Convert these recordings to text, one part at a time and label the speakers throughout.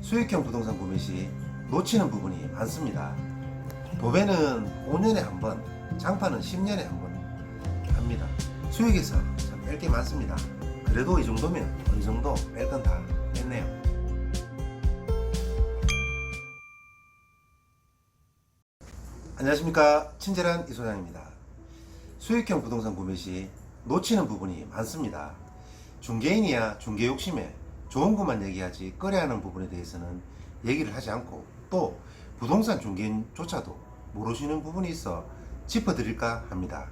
Speaker 1: 수익형 부동산 구매 시 놓치는 부분이 많습니다. 도배는 5년에 한 번, 장판은 10년에 한 번 합니다. 수익에서 참 뺄 게 많습니다. 그래도 이 정도면 어느 정도 뺄 건 다 뺐네요. 안녕하십니까, 친절한 이소장입니다. 수익형 부동산 구매 시 놓치는 부분이 많습니다. 중개인이야 중개 욕심에 좋은 것만 얘기하지 꺼려하는 부분에 대해서는 얘기를 하지 않고, 또 부동산 중개인조차도 모르시는 부분이 있어 짚어드릴까 합니다.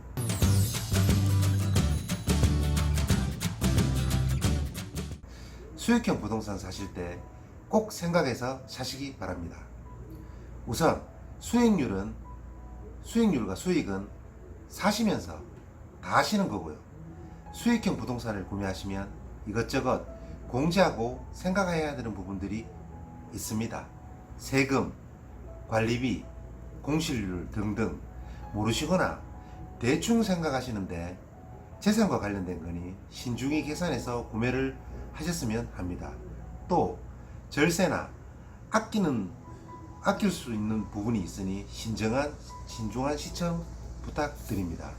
Speaker 1: 수익형 부동산 사실 때 꼭 생각해서 사시기 바랍니다. 우선 수익률과 수익은 사시면서 다 하시는 거고요. 수익형 부동산을 구매하시면 이것저것 공제하고 생각해야 되는 부분들이 있습니다. 세금, 관리비, 공실률 등등 모르시거나 대충 생각하시는데 재산과 관련된 거니 신중히 계산해서 구매를 하셨으면 합니다. 또 절세나 아낄 수 있는 부분이 있으니 신중한 시청 부탁드립니다.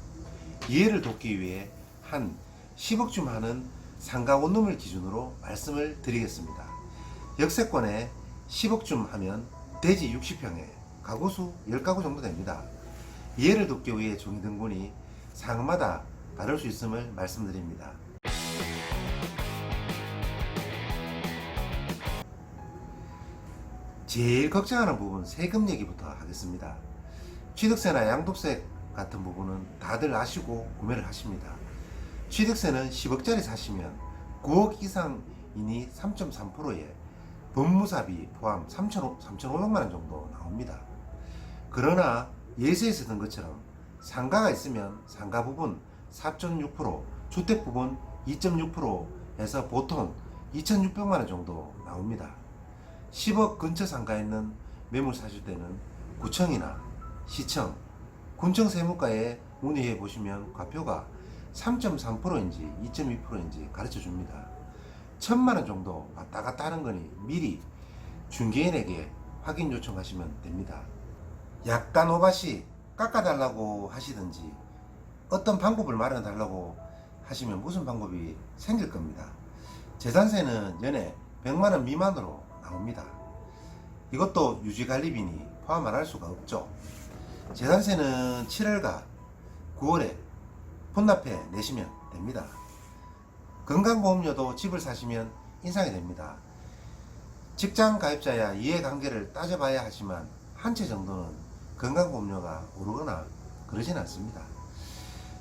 Speaker 1: 이해를 돕기 위해 한 10억쯤 하는 상가 원룸을 기준으로 말씀을 드리겠습니다. 역세권에 10억쯤 하면 대지 60평에 가구수 10가구 정도 됩니다. 이해를 돕기 위해 종이 등본이 상마다 다를 수 있음을 말씀드립니다. 제일 걱정하는 부분 세금 얘기부터 하겠습니다. 취득세나 양도세 같은 부분은 다들 아시고 구매를 하십니다. 취득세는 10억짜리 사시면 9억 이상이니 3.3%에 법무사비 포함 3,500만원 정도 나옵니다. 그러나 예세에서 든 것처럼 상가가 있으면 상가 부분 4.6%, 주택 부분 2.6%에서 보통 2,600만원 정도 나옵니다. 10억 근처 상가에 있는 매물 사실 때는 구청이나 시청, 군청 세무과에 문의해 보시면 과표가 3.3%인지 2.2%인지 가르쳐 줍니다. 1,000만원 정도 왔다 갔다 하는 거니 미리 중개인에게 확인 요청하시면 됩니다. 약간 오바시 깎아달라고 하시든지 어떤 방법을 마련해 달라고 하시면 무슨 방법이 생길 겁니다. 재산세는 연에 100만원 미만으로 나옵니다. 이것도 유지관리비니 포함 안 할 수가 없죠. 재산세는 7월과 9월에 본납해 내시면 됩니다. 건강보험료도 집을 사시면 인상이 됩니다. 직장 가입자야 이해관계를 따져봐야 하지만 한 채 정도는 건강보험료가 오르거나 그러진 않습니다.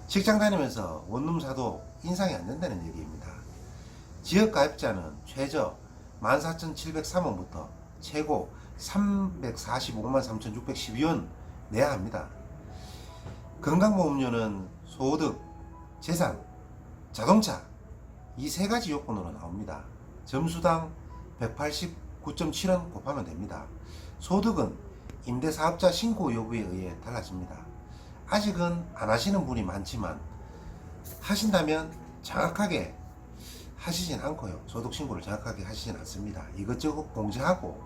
Speaker 1: 직장 다니면서 원룸 사도 인상이 안 된다는 얘기입니다. 지역가입자는 최저 14,703원부터 최고 345만 3,612원 내야 합니다. 건강보험료는 소득, 재산, 자동차 이 세 가지 요건으로 나옵니다. 점수당 189.7원 곱하면 됩니다. 소득은 임대사업자 신고 여부에 의해 달라집니다. 아직은 안 하시는 분이 많지만 하신다면 정확하게 하시진 않고요. 소득신고를 정확하게 하시진 않습니다. 이것저것 공제하고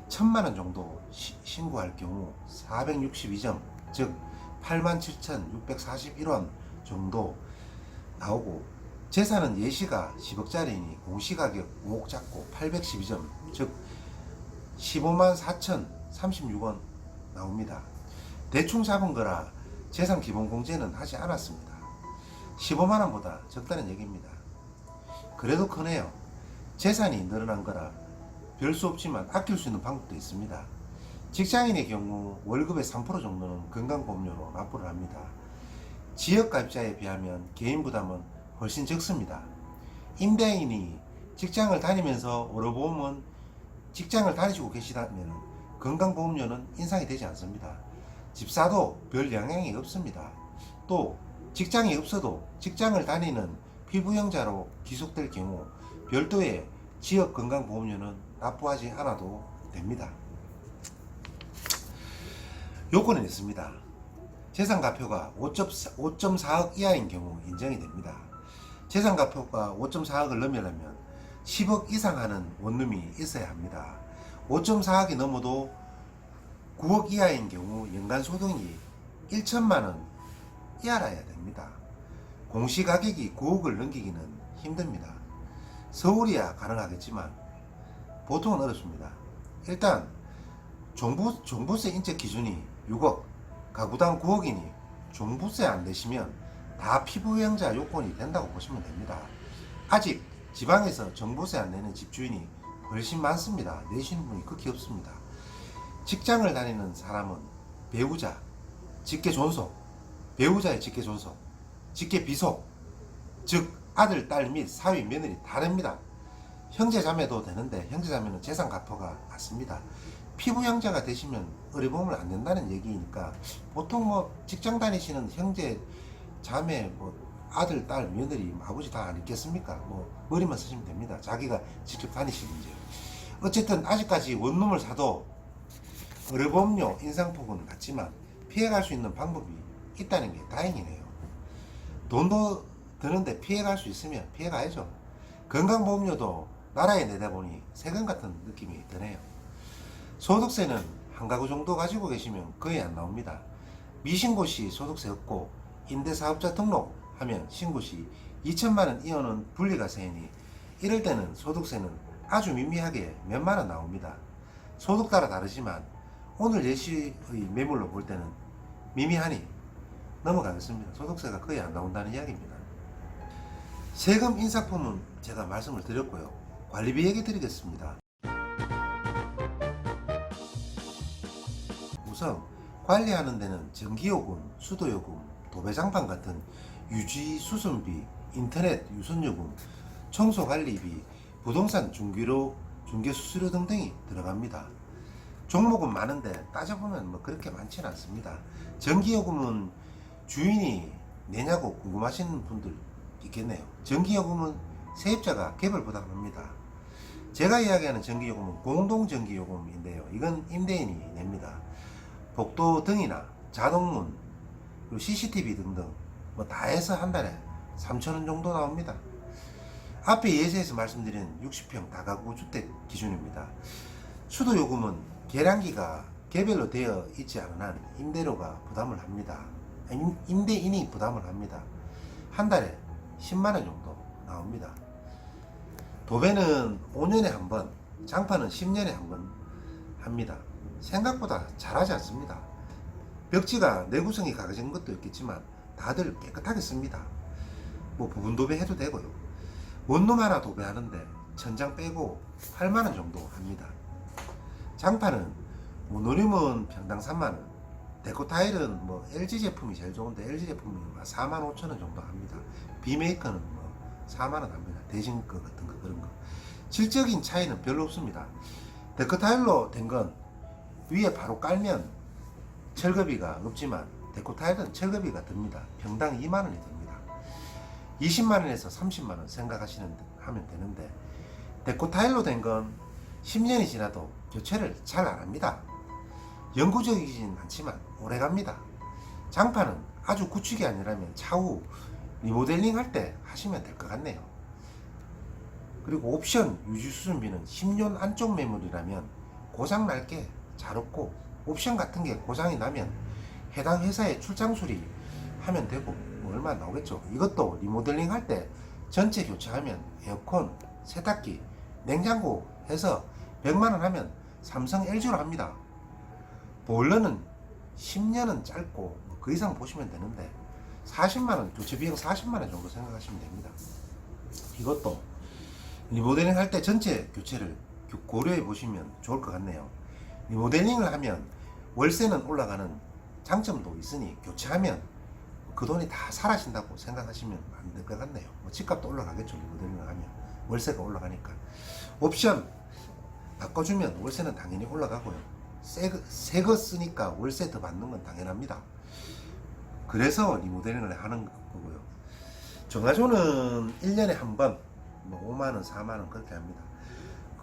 Speaker 1: 1,000만원 정도 신고할 경우 462점, 즉 87,641원 정도 나오고, 재산은 예시가 10억짜리니 공시가격 5억 잡고 812점, 즉 15만 4,036원 나옵니다. 대충 잡은 거라 재산 기본 공제는 하지 않았습니다. 15만원보다 적다는 얘기입니다. 그래도 크네요. 재산이 늘어난 거라 별 수 없지만 아낄 수 있는 방법도 있습니다. 직장인의 경우 월급의 3% 정도는 건강보험료로 납부를 합니다. 지역가입자에 비하면 개인 부담은 훨씬 적습니다. 임대인이 직장을 다니면서 의료보험은 직장을 다니시고 계시다면 건강보험료는 인상이 되지 않습니다. 집사도 별 영향이 없습니다. 또 직장이 없어도 직장을 다니는 피부영자로 기속될 경우 별도의 지역 건강보험료는 납부하지 않아도 됩니다. 요건은 있습니다. 재산가표가 5.4억 이하인 경우 인정이 됩니다. 재산가표가 5.4억을 넘으려면 10억 이상 하는 원룸이 있어야 합니다. 5.4억이 넘어도 9억 이하인 경우 연간 소득이 1천만 원 이하라야 됩니다. 공시가격이 9억을 넘기기는 힘듭니다. 서울이야 가능하겠지만 보통은 어렵습니다. 일단 종부세 인적 기준이 6억, 가구당 9억이니 종부세 안 내시면 다 피부양자 요건이 된다고 보시면 됩니다. 아직 지방에서 종부세 안 내는 집주인이 훨씬 많습니다. 내시는 분이 극히 없습니다. 직장을 다니는 사람은 배우자, 직계존속, 배우자의 직계존속, 직계비속, 즉 아들, 딸 및 사위, 며느리 다 됩니다. 형제자매도 되는데 형제자매는 재산 가포가 낮습니다. 피부양자가 되시면 의료보험을 안 낸다는 얘기니까 보통 뭐 직장 다니시는 형제, 자매, 뭐 아들, 딸, 며느리, 아버지 다 안 있겠습니까? 뭐 머리만 쓰시면 됩니다. 자기가 직접 다니시든지. 어쨌든 아직까지 원룸을 사도 의료보험료 인상폭은 낮지만 피해갈 수 있는 방법이 있다는 게 다행이네요. 돈도 드는데 피해갈 수 있으면 피해가야죠. 건강보험료도 나라에 내다 보니 세금 같은 느낌이 드네요. 소득세는 한 가구 정도 가지고 계시면 거의 안 나옵니다. 미신고 시 소득세 없고 임대사업자 등록하면 신고 시 2천만 원 이하는 분리과세이니 이럴 때는 소득세는 아주 미미하게 몇만 원 나옵니다. 소득 따라 다르지만 오늘 예시의 매물로 볼 때는 미미하니 넘어가겠습니다. 소득세가 거의 안 나온다는 이야기입니다. 세금 인상폭은 제가 말씀을 드렸고요. 관리비 얘기 드리겠습니다. 우선 관리하는 데는 전기요금, 수도요금, 도배장판 같은 유지 수선비, 인터넷 유선요금, 청소관리비, 부동산 중개수수료 등등이 들어갑니다. 종목은 많은데 따져보면 뭐 그렇게 많지는 않습니다. 전기요금은 주인이 내냐고 궁금하시는 분들 있겠네요. 전기요금은 세입자가 개별 부담합니다. 제가 이야기하는 전기요금은 공동전기요금인데요. 이건 임대인이 냅니다. 복도 등이나 자동문, 그리고 CCTV 등등 뭐 다 해서 한 달에 3,000원 정도 나옵니다. 앞에 예시에서 말씀드린 60평 다가구 주택 기준입니다. 수도요금은 계량기가 개별로 되어 있지 않은 한 임대료가 부담을 합니다. 임대인이 부담을 합니다. 한 달에 10만원 정도 나옵니다. 도배는 5년에 한 번, 장판은 10년에 한 번 합니다. 생각보다 잘하지 않습니다. 벽지가 내구성이 각진 것도 있겠지만 다들 깨끗하게 씁니다. 뭐 부분 도배 해도 되고요. 원룸 하나 도배하는데 천장 빼고 8만원 정도 합니다. 장판은 모노림은 평당 3만원, 데코타일은 뭐 LG 제품이 제일 좋은데 LG 제품이 45,000원 정도 합니다. 비메이커는 뭐 4만원 합니다. 대신 거 같은 거 그런 거. 질적인 차이는 별로 없습니다. 데코타일로 된 건 위에 바로 깔면 철거비가 없지만 데코타일은 철거비가 듭니다. 평당 2만원이 듭니다. 20만원에서 30만원 생각하면 되는데 데코타일로 된 건 10년이 지나도 교체를 잘 안 합니다. 영구적이진 않지만 오래갑니다. 장판은 아주 구축이 아니라면 차후 리모델링 할 때 하시면 될 것 같네요. 그리고 옵션 유지수선비는 10년 안쪽 매물이라면 고장 날 게 잘 없고 옵션 같은 게 고장이 나면 해당 회사에 출장 수리하면 되고 뭐 얼마 나오겠죠. 이것도 리모델링 할 때 전체 교체하면 에어컨, 세탁기, 냉장고 해서 100만원 하면 삼성 LG로 합니다. 보일러는 10년은 짧고 그 이상 보시면 되는데 40만원, 교체 비용 40만원 정도 생각하시면 됩니다. 이것도 리모델링 할 때 전체 교체를 고려해 보시면 좋을 것 같네요. 리모델링을 하면 월세는 올라가는 장점도 있으니 교체하면 그 돈이 다 사라진다고 생각하시면 안 될 것 같네요. 뭐 집값도 올라가겠죠. 리모델링을 하면 월세가 올라가니까. 옵션 바꿔주면 월세는 당연히 올라가고요. 새 거 쓰니까 월세 더 받는 건 당연합니다. 그래서 리모델링을 하는 거고요. 정화조는 1년에 한 번, 뭐 5만원, 4만원 그렇게 합니다.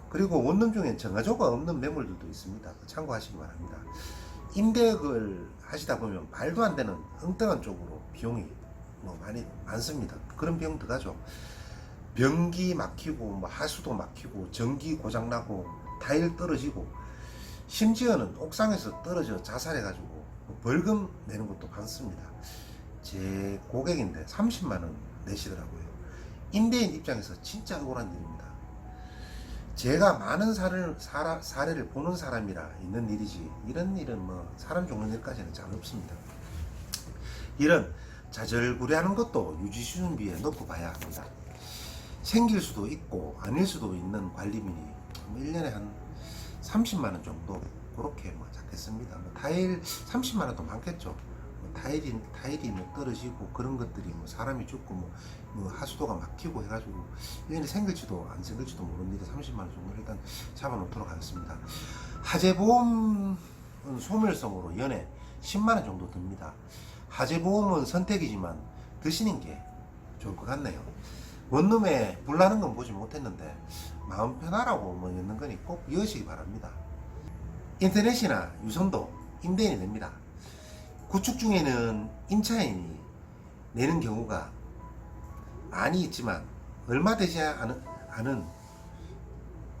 Speaker 1: 그리고 원룸 중에 정화조가 없는 매물들도 있습니다. 참고하시기 바랍니다. 임대를 하시다 보면 말도 안 되는 엉뚱한 쪽으로 비용이 뭐 많이 많습니다. 그런 비용 들어가죠. 변기 막히고 뭐 하수도 막히고 전기 고장나고 타일 떨어지고 심지어는 옥상에서 떨어져 자살해가지고 벌금 내는 것도 많습니다. 제 고객인데 30만원 내시더라고요. 임대인 입장에서 진짜 억울한 일입니다. 제가 많은 사례를 보는 사람이라 있는 일이지, 이런 일은 뭐 사람 죽는 일까지는 잘 없습니다. 이런 좌절구레하는 것도 유지수준비에 넣고 봐야 합니다. 생길 수도 있고 아닐 수도 있는 관리비니 1년에 한 30만원 정도 그렇게 뭐 잡겠습니다. 뭐 타일 30만원도 많겠죠. 뭐 타일이 뭐 떨어지고 그런 것들이 뭐 사람이 죽고 뭐 하수도가 막히고 해가지고 1년에 생길지도 안 생길지도 모르는 일에 30만원 정도 일단 잡아놓도록 하겠습니다. 화재보험은 소멸성으로 연에 10만원 정도 듭니다. 화재보험은 선택이지만 드시는 게 좋을 것 같네요. 원룸에 불나는 건 보지 못했는데 마음 편하라고 뭐 있는 거니 꼭 이으시기 바랍니다. 인터넷이나 유선도 임대인이 냅니다. 구축 중에는 임차인이 내는 경우가 많이 있지만 얼마 되지 않은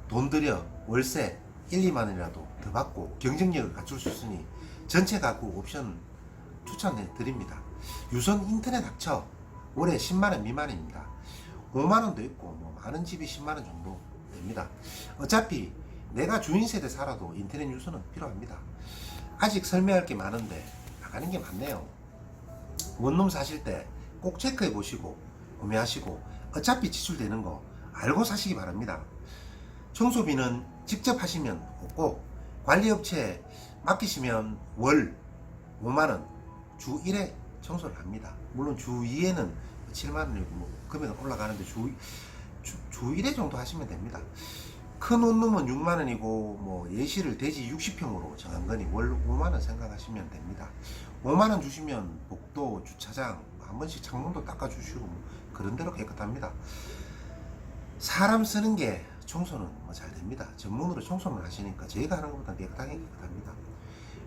Speaker 1: 돈 들여 월세 1, 2만원이라도 더 받고 경쟁력을 갖출 수 있으니 전체 가구 옵션 추천해 드립니다. 유선 인터넷 합쳐 올해 10만원 미만입니다. 5만원도 있고 뭐 많은 집이 10만원 정도 됩니다. 어차피 내가 주인 세대 살아도 인터넷 유선은 필요합니다. 아직 설명할 게 많은데 나가는 게 많네요. 원룸 사실 때 꼭 체크해 보시고 구매하시고 어차피 지출되는 거 알고 사시기 바랍니다. 청소비는 직접 하시면 없고 관리업체에 맡기시면 월 5만원 주 1회 청소를 합니다. 물론 주 2회는 7만원이고 뭐 금액은 올라가는데 주 1회 정도 하시면 됩니다. 큰 원룸은 6만원이고 뭐 예시를 대지 60평으로 정한 거니 월 5만원 생각하시면 됩니다. 5만원 주시면 복도 주차장 한 번씩 창문도 닦아주시고 뭐 그런 대로 깨끗합니다. 사람 쓰는 게 청소는 뭐 잘 됩니다. 전문으로 청소만 하시니까 저희가 하는 것보다 깨끗하게 깨끗합니다.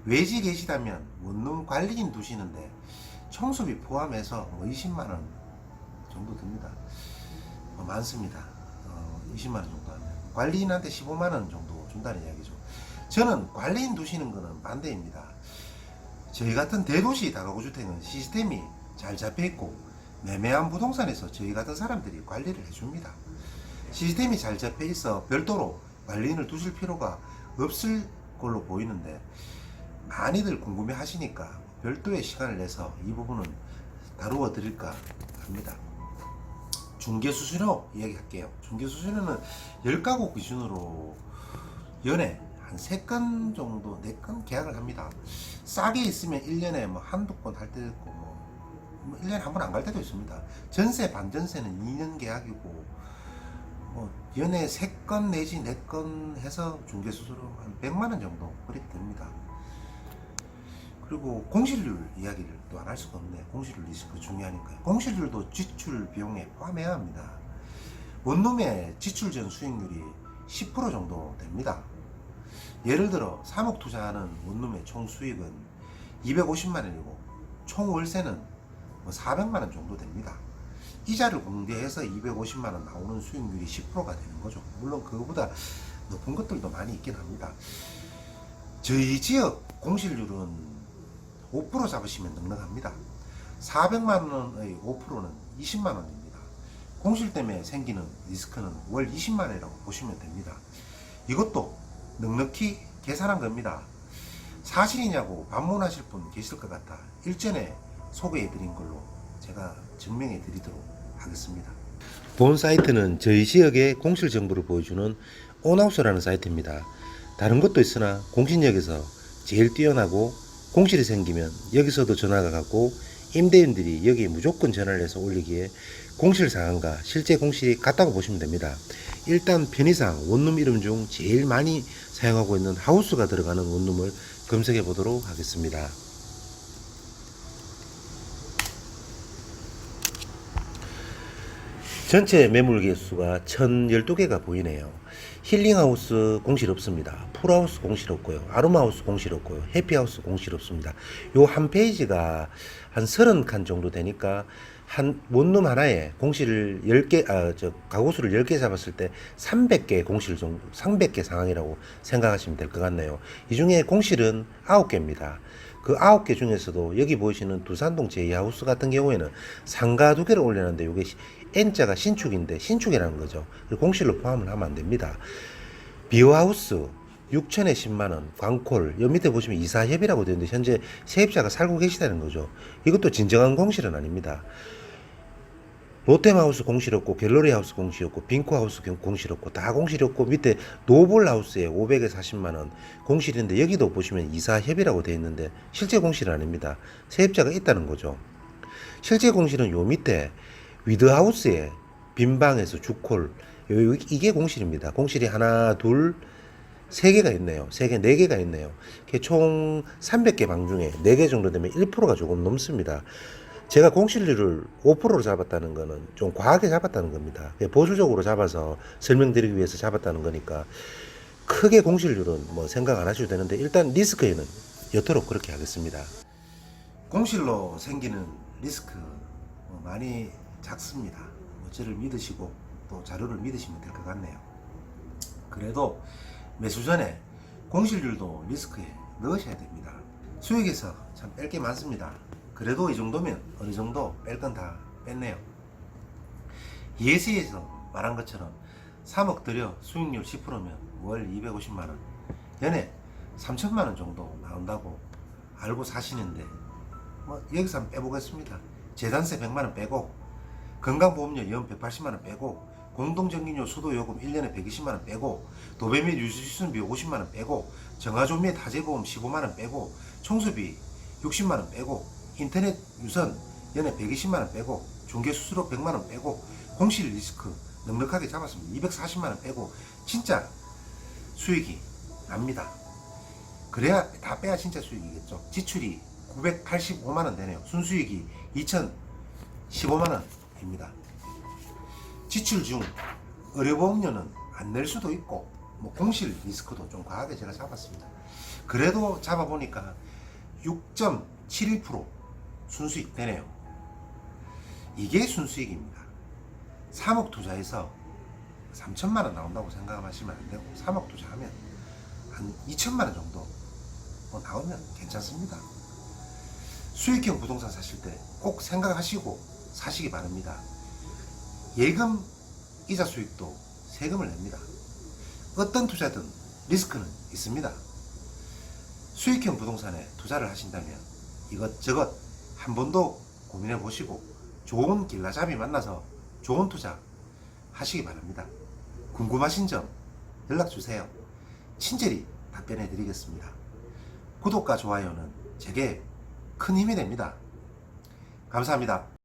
Speaker 1: 외지 계시다면 원룸 관리인 두시는데 청소비 포함해서 뭐 20만원 정도 듭니다. 많습니다. 20만원 정도 하면 관리인한테 15만원 정도 준다는 이야기죠. 저는 관리인 두시는 거는 반대입니다. 저희 같은 대도시 다가구주택은 시스템이 잘 잡혀있고 매매한 부동산에서 저희 같은 사람들이 관리를 해줍니다. 시스템이 잘 잡혀있어 별도로 관리인을 두실 필요가 없을 걸로 보이는데 많이들 궁금해 하시니까 별도의 시간을 내서 이 부분은 다루어 드릴까 합니다. 중개수수료 이야기할게요. 중개수수료는 10가구 기준으로 연에 한 3건 정도 4건 계약을 합니다. 싸게 있으면 1년에 뭐 한두 건 할 때도 있고 뭐 1년에 한 번 안 갈 때도 있습니다. 전세 반전세는 2년 계약이고 뭐 연에 3건 내지 4건 해서 중개수수료 한 100만원 정도 그렇게 됩니다. 그리고 공실률 이야기를 또 안 할 수가 없네. 공실률 리스크 중요하니까요. 공실률도 지출 비용에 포함해야 합니다. 원룸의 지출 전 수익률이 10% 정도 됩니다. 예를 들어 3억 투자하는 원룸의 총 수익은 250만원이고 총 월세는 뭐 400만원 정도 됩니다. 이자를 공제해서 250만원 나오는 수익률이 10%가 되는 거죠. 물론 그거보다 높은 것들도 많이 있긴 합니다. 저희 지역 공실률은 5% 잡으시면 넉넉합니다. 400만원의 5%는 20만원입니다. 공실 때문에 생기는 리스크는 월 20만원이라고 보시면 됩니다. 이것도 넉넉히 계산한 겁니다. 사실이냐고 반문하실 분 계실 것 같아 일전에 소개해 드린 걸로 제가 증명해 드리도록 하겠습니다. 본 사이트는 저희 지역의 공실 정보를 보여주는 온하우스라는 사이트입니다. 다른 것도 있으나 공신력에서 제일 뛰어나고 공실이 생기면 여기서도 전화가 가고 임대인들이 여기에 무조건 전화를 해서 올리기에 공실 상황과 실제 공실이 같다고 보시면 됩니다. 일단 편의상 원룸 이름 중 제일 많이 사용하고 있는 하우스가 들어가는 원룸을 검색해 보도록 하겠습니다. 전체 매물 개수가 1012개가 보이네요. 힐링하우스 공실 없습니다. 풀하우스 공실 없고요. 아로마하우스 공실 없고요. 해피하우스 공실 없습니다. 요 한 페이지가 한 30칸 정도 되니까 한 원룸 하나에 공실을 10개, 가구수를 10개 잡았을 때 300개 공실 정도, 300개 상황이라고 생각하시면 될 것 같네요. 이 중에 공실은 9개입니다. 그 9개 중에서도 여기 보이시는 두산동 제2하우스 같은 경우에는 상가 2개를 올려놨는데 이게 N자가 신축인데 신축이라는 거죠. 공실로 포함을 하면 안 됩니다. 비오하우스 6천에 10만원, 광콜, 여 밑에 보시면 이사협이라고 되어 있는데 현재 세입자가 살고 계시다는 거죠. 이것도 진정한 공실은 아닙니다. 롯데마우스 공실없고 갤러리하우스 공실없고 빙코하우스 공실없고 다 공실없고 밑에 노블하우스에 500에 40만원 공실인데 여기도 보시면 이사협이라고 되어 있는데 실제 공실은 아닙니다. 세입자가 있다는 거죠. 실제 공실은 요 밑에 위드하우스에 빈방에서 주콜 이게 공실입니다. 공실이 하나 둘 3개가 있네요. 3개, 4개가 있네요. 총 300개 방 중에 4개 정도 되면 1%가 조금 넘습니다. 제가 공실률을 5%로 잡았다는 거는 좀 과하게 잡았다는 겁니다. 보수적으로 잡아서 설명드리기 위해서 잡았다는 거니까 크게 공실률은 뭐 생각 안 하셔도 되는데 일단 리스크에는 여토록 그렇게 하겠습니다. 공실로 생기는 리스크 많이 작습니다. 저를 믿으시고 또 자료를 믿으시면 될 것 같네요. 그래도 매수 전에 공실률도 리스크에 넣으셔야 됩니다. 수익에서 참 뺄 게 많습니다. 그래도 이 정도면 어느 정도 뺄 건 다 뺐네요. 예시에서 말한 것처럼 3억 들여 수익률 10%면 월 250만원, 연에 3천만원 정도 나온다고 알고 사시는데 뭐 여기서 한번 빼보겠습니다. 재산세 100만원 빼고 건강보험료 연 180만원 빼고 공동정기료 수도요금 1년에 120만원 빼고 도배 및 유지수선비 50만원 빼고 정화조 및 하재보험 15만원 빼고 청소비 60만원 빼고 인터넷 유선 연에 120만원 빼고 중개수수료 100만원 빼고 공실 리스크 넉넉하게 잡았습니다. 240만원 빼고 진짜 수익이 납니다. 그래야 다 빼야 진짜 수익이겠죠. 지출이 985만원 되네요. 순수익이 2015만원입니다. 지출 중 의료보험료는 안 낼 수도 있고 뭐 공실 리스크도 좀 과하게 제가 잡았습니다. 그래도 잡아보니까 6.71% 순수익 되네요. 이게 순수익입니다. 3억 투자해서 3천만원 나온다고 생각하시면 안 되고 3억 투자하면 한 2천만원 정도 나오면 괜찮습니다. 수익형 부동산 사실 때 꼭 생각하시고 사시기 바랍니다. 예금 이자 수익도 세금을 냅니다. 어떤 투자든 리스크는 있습니다. 수익형 부동산에 투자를 하신다면 이것저것 한 번 더 고민해 보시고 좋은 길라잡이 만나서 좋은 투자 하시기 바랍니다. 궁금하신 점 연락 주세요. 친절히 답변해 드리겠습니다. 구독과 좋아요는 제게 큰 힘이 됩니다. 감사합니다.